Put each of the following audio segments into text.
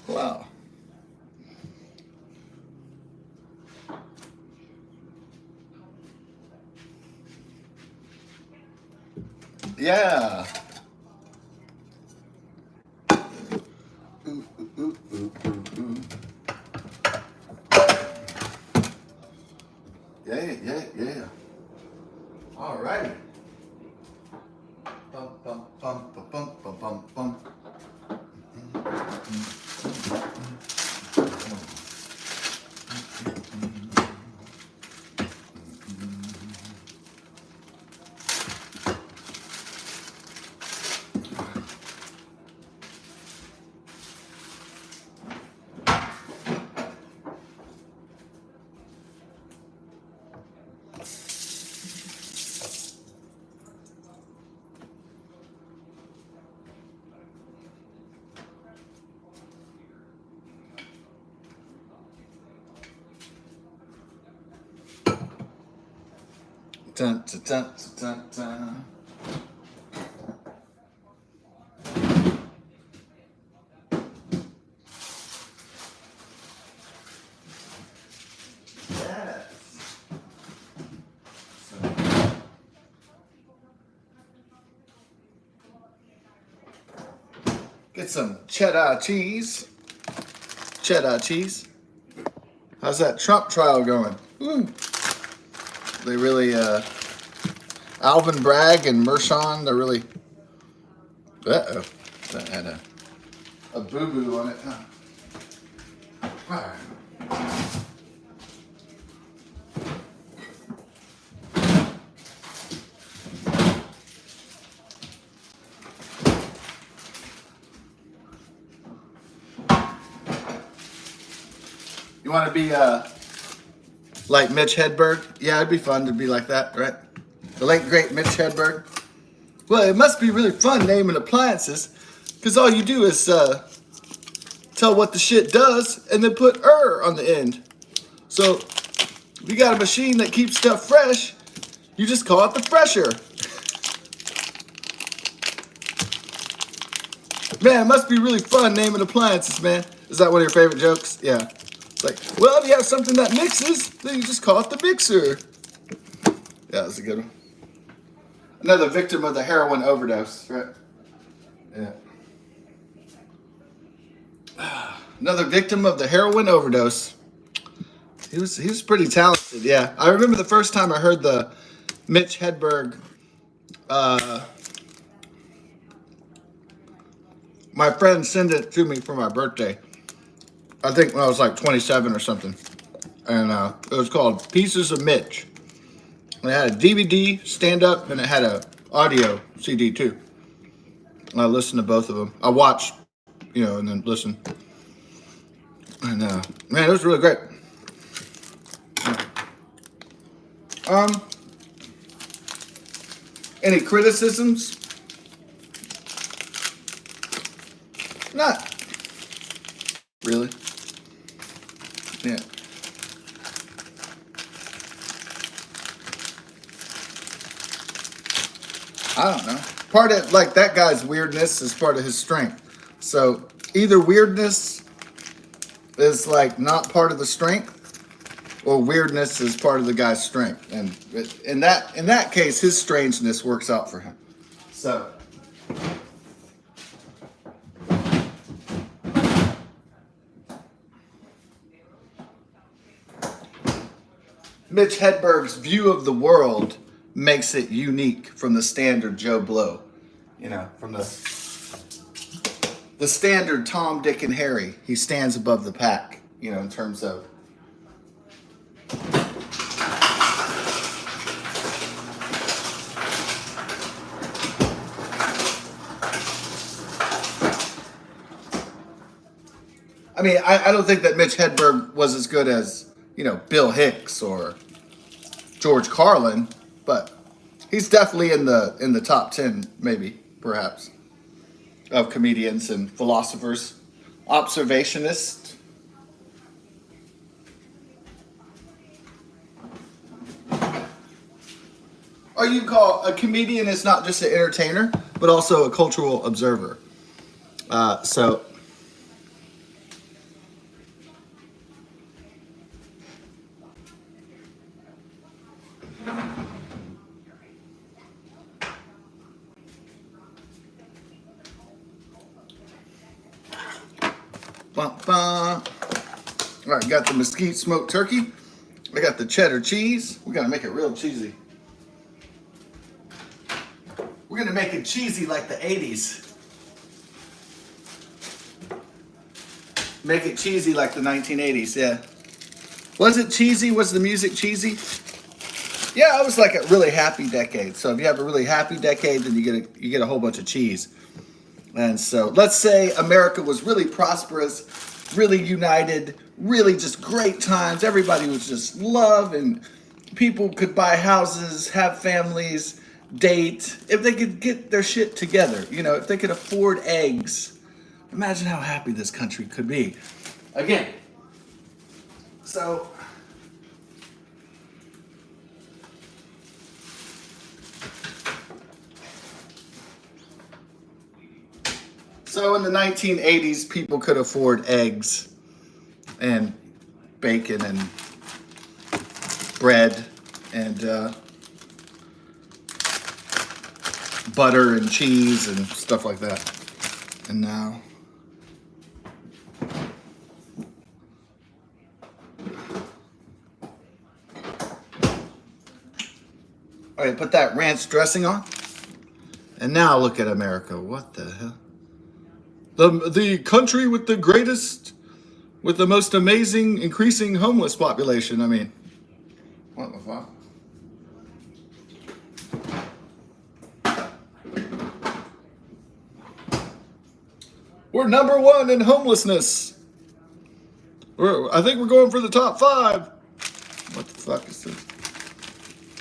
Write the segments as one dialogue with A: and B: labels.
A: Wow. Yeah. Ooh, ooh, ooh, ooh, ooh. Yeah, yeah, yeah. All righty. Bum, bum, bum, bum, bum, bum, bum, bum. Dun, dun, dun, dun, dun. Yes. Get some cheddar cheese. Cheddar cheese. How's that Trump trial going? Ooh. They really, Alvin Bragg and Mershon, they're really, uh-oh. That had a boo-boo on it, huh? All right. You want to be like Mitch Hedberg? Yeah, it'd be fun to be like that, right? The late great Mitch Hedberg. Well, it must be really fun naming appliances, because all you do is tell what the shit does and then put on the end. So if you got a machine that keeps stuff fresh, you just call it the fresher. Man, it must be really fun naming appliances, man. Is that one of your favorite jokes? Yeah. It's like, well, if you have something that mixes, then you just call it the mixer. Yeah, that's a good one. Another victim of the heroin overdose, right? Yeah. Another victim of the heroin overdose. He was pretty talented, yeah. I remember the first time I heard the Mitch Hedberg. My friend sent it to me for my birthday. I think when I was like 27 or something, and it was called Pieces of Mitch. And it had a DVD stand up, and it had a audio CD too. And I listened to both of them. I watched, and then listened. And man, it was really great. Um, any criticisms? Not really. Yeah. I don't know. Part of like that guy's weirdness is part of his strength. So either weirdness is like not part of the strength, or weirdness is part of the guy's strength. And in that case, his strangeness works out for him. So Mitch Hedberg's view of the world makes it unique from the standard Joe Blow. From the standard Tom, Dick, and Harry. He stands above the pack, in terms of I mean, I don't think that Mitch Hedberg was as good as, Bill Hicks or George Carlin, but he's definitely in the top 10, maybe, perhaps, of comedians and philosophers. Observationist. Or you call a comedian is not just an entertainer, but also a cultural observer. So Bum, bum. All right, got the mesquite smoked turkey. I got the cheddar cheese. We gotta make it real cheesy. We're gonna make it cheesy like the 80s. Make it cheesy like the 1980s, yeah. Was it cheesy? Was the music cheesy? Yeah, it was like a really happy decade. So if you have a really happy decade, then you get a whole bunch of cheese. And so let's say America was really prosperous, really united, really just great times. Everybody was just love, and people could buy houses, have families, date. If they could get their shit together, you know, if they could afford eggs. Imagine how happy this country could be. Again, so in the 1980s, people could afford eggs and bacon and bread and butter and cheese and stuff like that. And now, all right, put that ranch dressing on. And now look at America. What the hell? The country with the greatest, with the most amazing increasing homeless population. I mean, what the fuck? We're #1 in homelessness. I think we're going for the top 5. What the fuck is this?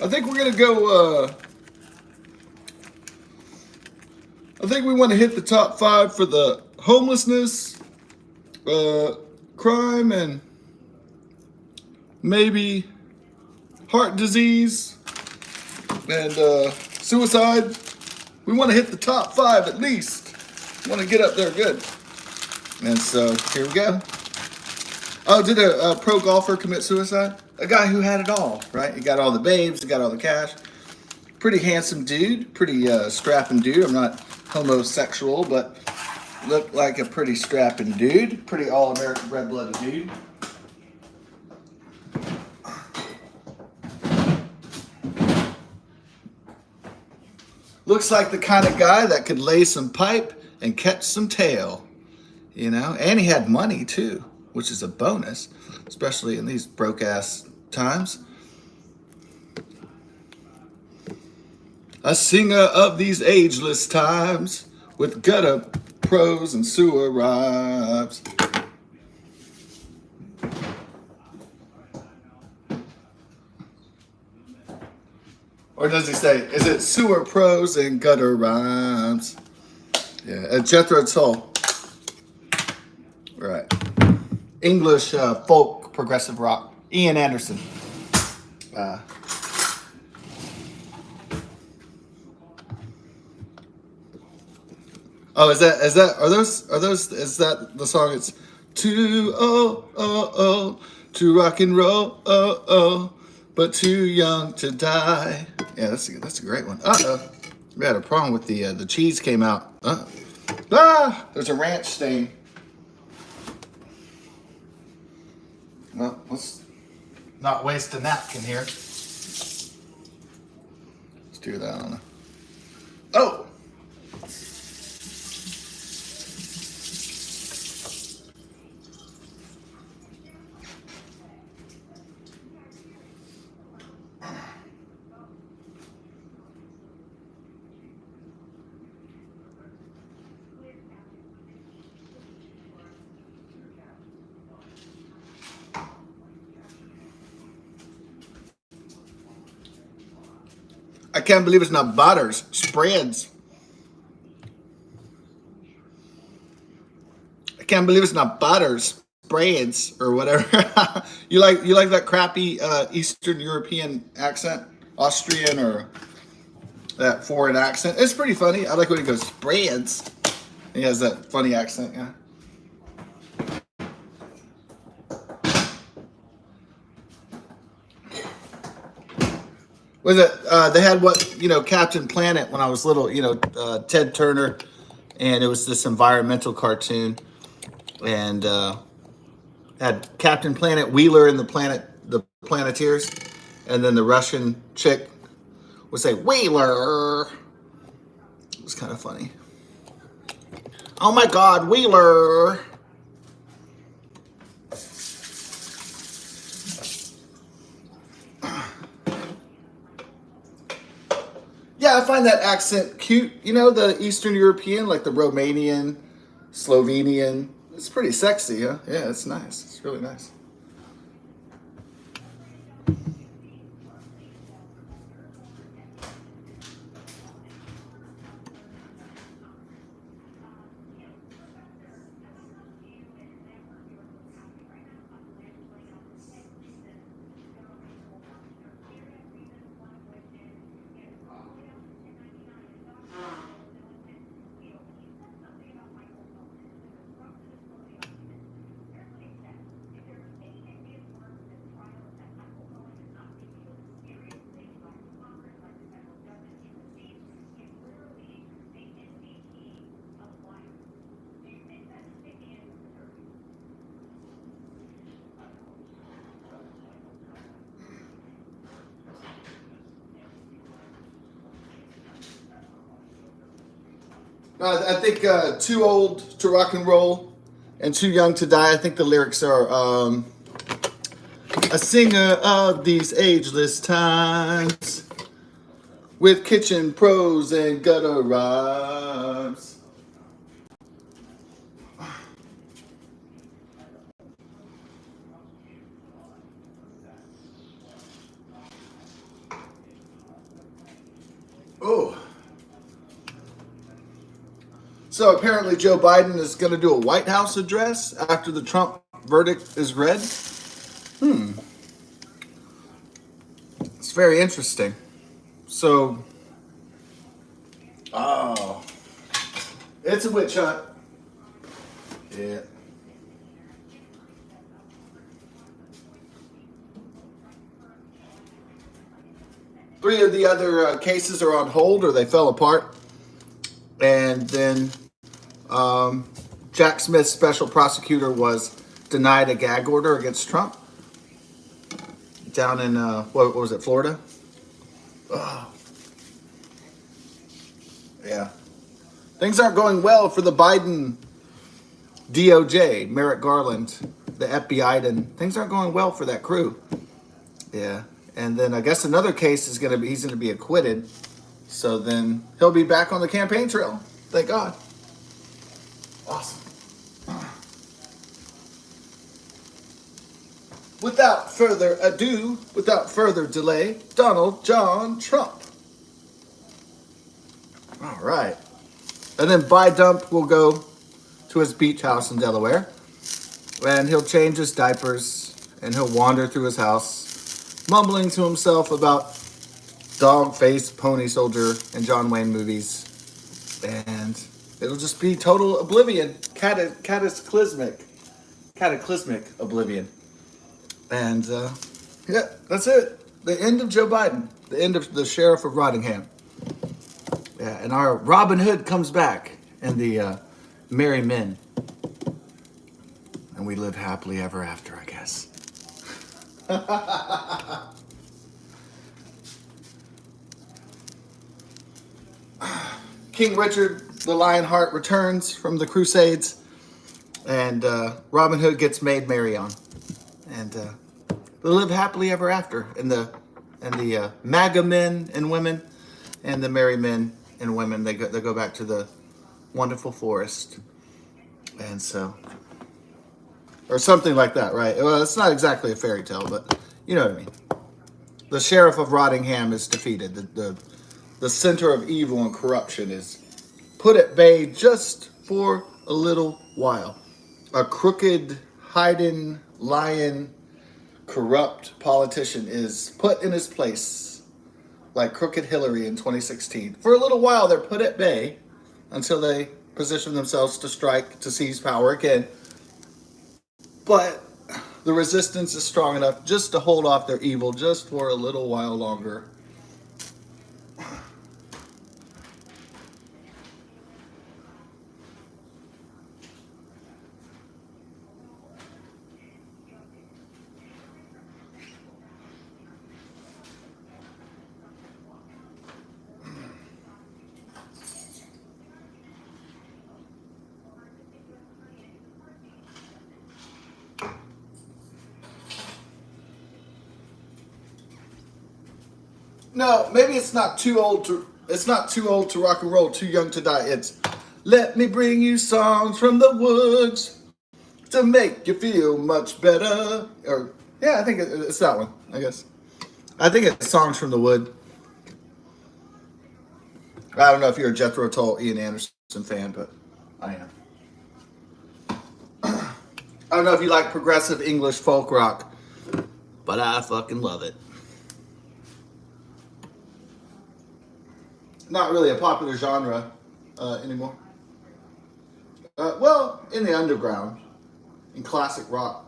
A: I think we're gonna go. I think we want to hit the top 5 for the homelessness, crime, and maybe heart disease and suicide. We want to hit the top 5 at least. We want to get up there good. And so here we go. Oh, did a pro golfer commit suicide? A guy who had it all, right? He got all the babes, he got all the cash. Pretty handsome dude, pretty strapping dude. I'm not homosexual, but looked like a pretty strapping dude. Pretty all-American red-blooded dude. Looks like the kind of guy that could lay some pipe and catch some tail, you know? And he had money too, which is a bonus, especially in these broke-ass times. A singer of these ageless times with gutter prose and sewer rhymes. Or does he say, is it sewer prose and gutter rhymes? Yeah, Jethro Tull. Right. English folk progressive rock. Ian Anderson. Oh, is that the song? It's too old to rock and roll, but too young to die. Yeah, that's a great one. We had a problem with the cheese came out. There's a ranch stain. Well, let's not waste a napkin here. Let's do that on. Oh. I can't believe it's not butters, spreads. I can't believe it's not butters, spreads, or whatever. you like that crappy Eastern European accent, Austrian or that foreign accent? It's pretty funny. I like when he goes spreads. He has that funny accent, yeah. Was it? They had Captain Planet when I was little. Ted Turner, and it was this environmental cartoon. and had Captain Planet Wheeler and the Planeteers, and then the Russian chick would say Wheeler. It was kind of funny. Oh my God, Wheeler! Yeah, I find that accent cute. You know, the Eastern European, like the Romanian, Slovenian. It's pretty sexy, huh? Yeah, it's nice. It's really nice. I think too old to rock and roll and too young to die. I think the lyrics are a singer of these ageless times with kitchen prose and gutter rhymes. Oh. So apparently Joe Biden is going to do a White House address after the Trump verdict is read. It's very interesting. So, oh, it's a witch hunt. Yeah. Three of the other cases are on hold or they fell apart. And then Jack Smith's special prosecutor was denied a gag order against Trump down in, what was it, Florida? Oh, yeah. Things aren't going well for the Biden DOJ, Merrick Garland, the FBI, and things aren't going well for that crew. Yeah. And then I guess another case is going to be, he's going to be acquitted. So then he'll be back on the campaign trail. Thank God. Awesome. Without further ado, without further delay, Donald John Trump. All right. And then Dump will go to his beach house in Delaware. And he'll change his diapers and he'll wander through his house, mumbling to himself about dog-faced pony soldier and John Wayne movies. And it'll just be total oblivion. Cataclysmic oblivion. And yeah, that's it. The end of Joe Biden. The end of the Sheriff of Rottingham. Yeah, and our Robin Hood comes back and the merry men. And we live happily ever after, I guess. King Richard the Lionheart returns from the Crusades, and Robin Hood gets made merry on, and they live happily ever after. And the MAGA men and women, and the merry men and women, they go back to the wonderful forest, and so, or something like that, right? Well, it's not exactly a fairy tale, but you know what I mean. The Sheriff of Rottingham is defeated. The center of evil and corruption is put at bay just for a little while. A crooked, hiding, lying, corrupt politician is put in his place, like Crooked Hillary in 2016. For a little while, they're put at bay until they position themselves to strike, to seize power again. But the resistance is strong enough just to hold off their evil just for a little while longer. No, maybe it's not too old to. It's not too old to rock and roll, too young to die. It's let me bring you songs from the woods to make you feel much better. Or yeah, I think it's that one. I guess. I think it's songs from the wood. I don't know if you're a Jethro Tull, Ian Anderson fan, but I am. I don't know if you like progressive English folk rock, but I fucking love it. Not really a popular genre anymore. Well, in the underground, in classic rock.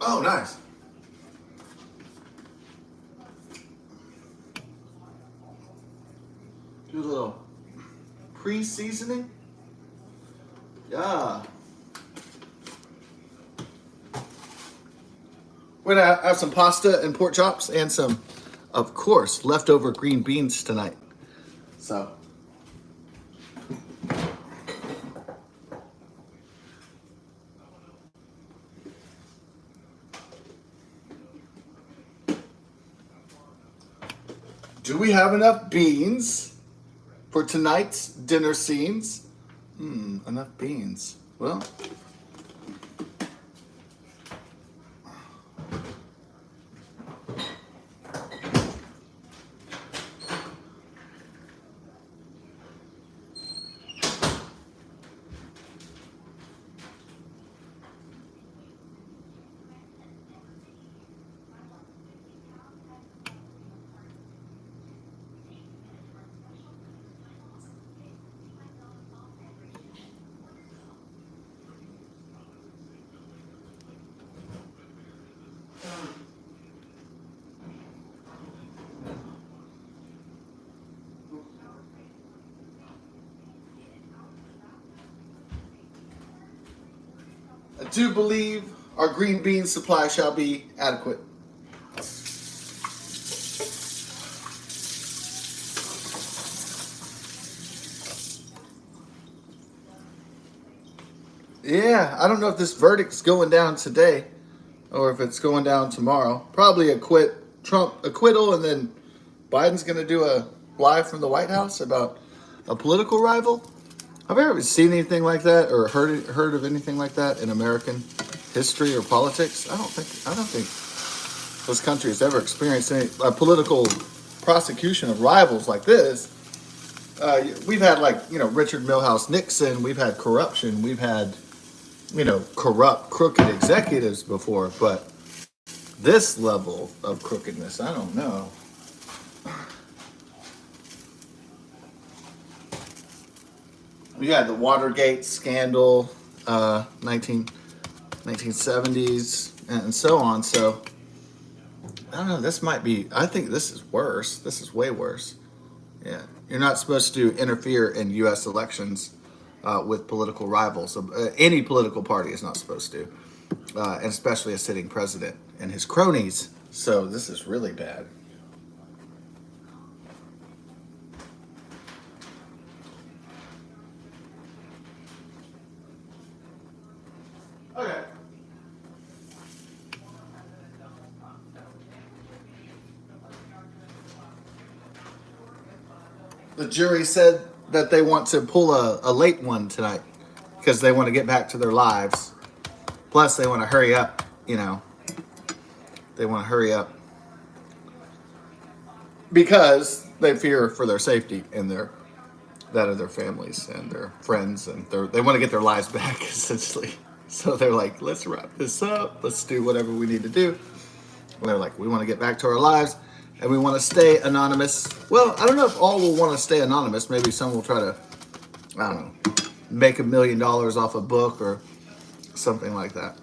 A: Oh, nice. Do a little pre-seasoning. Yeah. We're gonna have some pasta and pork chops and some, of course, leftover green beans tonight. So. Do we have enough beans for tonight's dinner scenes? Enough beans. Well. I do believe our green bean supply shall be adequate. Yeah, I don't know if this verdict's going down today or if it's going down tomorrow. Probably Trump acquittal, and then Biden's going to do a live from the White House about a political rival. Have you ever seen anything like that or heard of anything like that in American history or politics? I don't think this country has ever experienced any political prosecution of rivals like this. We've had Richard Milhouse Nixon. We've had corruption. We've had corrupt, crooked executives before, but this level of crookedness, I don't know. We had the Watergate scandal, 1970s, and so on. So, I don't know, I think this is worse. This is way worse. Yeah. You're not supposed to interfere in U.S. elections with political rivals. Any political party is not supposed to, and especially a sitting president and his cronies. So, this is really bad. Okay. The jury said that they want to pull a late one tonight because they want to get back to their lives. Plus, they want to hurry up, They want to hurry up because they fear for their safety and that of their families and their friends, and they want to get their lives back, essentially. So they're like, let's wrap this up. Let's do whatever we need to do. And they're like, we want to get back to our lives, and we want to stay anonymous. Well, I don't know if all will want to stay anonymous. Maybe some will try to, I don't know, make $1 million off a book or something like that.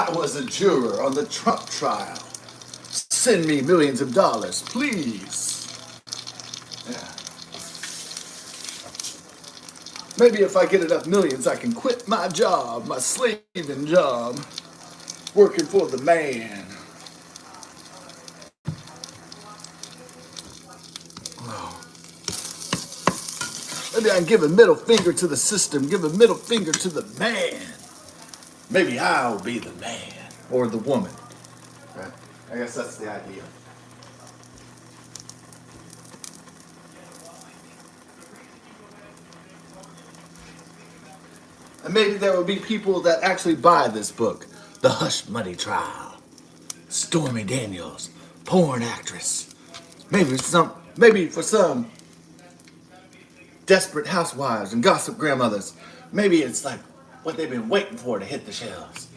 A: I was a juror on the Trump trial. Send me millions of dollars, please. Yeah. Maybe if I get enough millions, I can quit my job, my slaving job, working for the man. Maybe I can give a middle finger to the system, give a middle finger to the man. Maybe I'll be the man or the woman. Right? I guess that's the idea. And maybe there will be people that actually buy this book, The Hush Money Trial. Stormy Daniels, porn actress. Maybe for some desperate housewives and gossip grandmothers, maybe it's like what they've been waiting for to hit the shelves.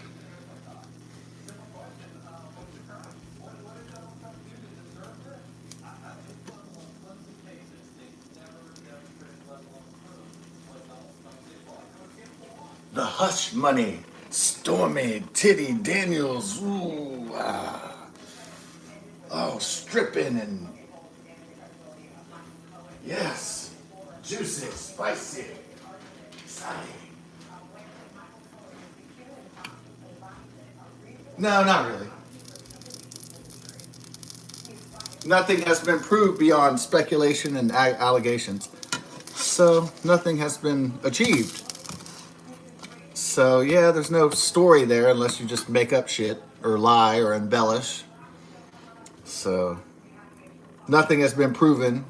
A: The Hush Money, Stormy Titty Daniels, ooh, oh, stripping and yes, juicy, spicy, exciting. No, not really. Nothing has been proved beyond speculation and allegations. So nothing has been achieved. So yeah, there's no story there unless you just make up shit or lie or embellish. So nothing has been proven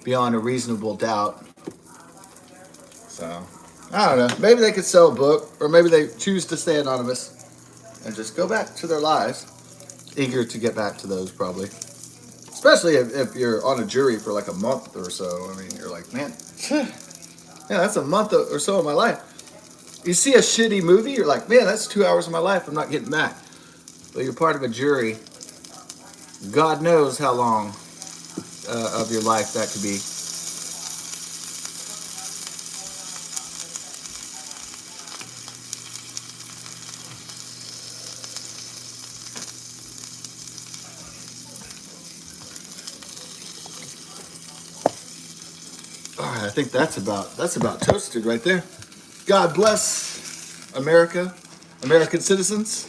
A: beyond a reasonable doubt. So I don't know. Maybe they could sell a book, or maybe they choose to stay anonymous and just go back to their lives. Eager to get back to those, probably. Especially if you're on a jury for like a month or so. I mean, you're like, man, yeah, that's a month or so of my life. You see a shitty movie, you're like, man, that's 2 hours of my life I'm not getting back. But you're part of a jury. God knows how long of your life that could be. All right, I think that's about toasted right there. God bless America, American citizens,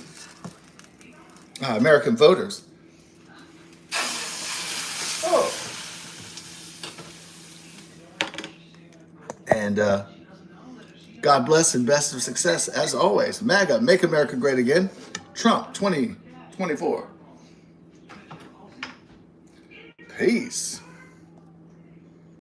A: American voters. Oh. And God bless and best of success as always. MAGA, make America great again. Trump 2024. Peace.